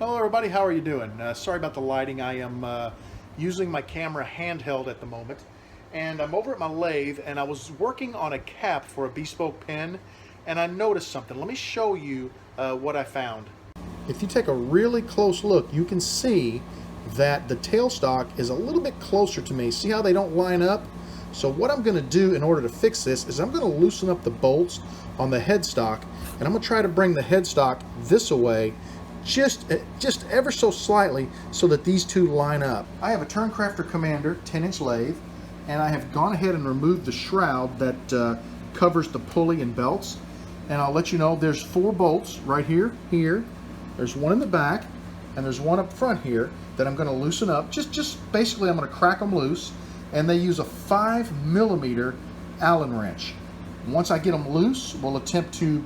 Hello everybody, how are you doing? Sorry about the lighting. I am using my camera handheld at the moment, and I'm over at my lathe and I was working on a cap for a bespoke pen, and I noticed something. Let me show you what I found. If you take a really close look, you can see that the tailstock is a little bit closer to me. See how they don't line up? So what I'm going to do in order to fix this is I'm going to loosen up the bolts on the headstock, and I'm going to try to bring the headstock this way just ever so slightly so that these two line up. I have a Turncrafter Commander 10-inch lathe, and I have gone ahead and removed the shroud that covers the pulley and belts. And I'll let you know there's 4 bolts right here, there's one in the back, and there's one up front here that I'm going to loosen up. Just basically I'm going to crack them loose, and they use a 5mm Allen wrench. Once I get them loose, we'll attempt to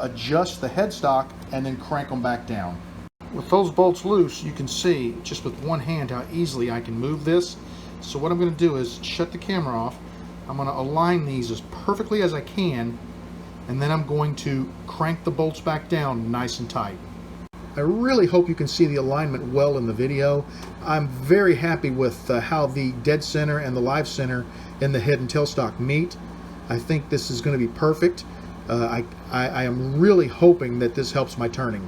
adjust the headstock and then crank them back down. With those bolts loose, you can see just with one hand how easily I can move this. So what I'm going to do is shut the camera off. I'm going to align these as perfectly as I can, and then I'm going to crank the bolts back down nice and tight. I really hope you can see the alignment well in the video. I'm very happy with how the dead center and the live center in the head and tailstock meet. I think this is going to be perfect. I am really hoping that this helps my turning.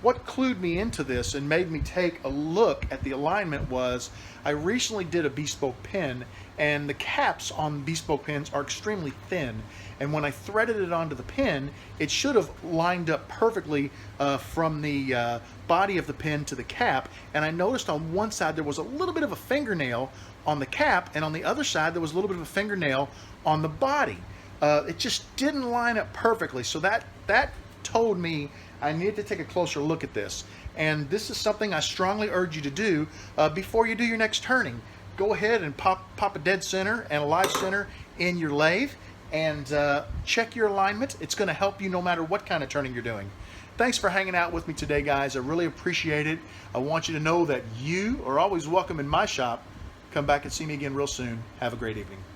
What clued me into this and made me take a look at the alignment was I recently did a bespoke pen, and the caps on bespoke pens are extremely thin, and when I threaded it onto the pen, it should have lined up perfectly from the body of the pen to the cap, and I noticed on one side there was a little bit of a fingernail on the cap, and on the other side there was a little bit of a fingernail on the body. It just didn't line up perfectly, so that told me I needed to take a closer look at this. And this is something I strongly urge you to do before you do your next turning. Go ahead and pop a dead center and a live center in your lathe and check your alignment. It's going to help you no matter what kind of turning you're doing. Thanks for hanging out with me today, guys. I really appreciate it. I want you to know that you are always welcome in my shop. Come back and see me again real soon. Have a great evening.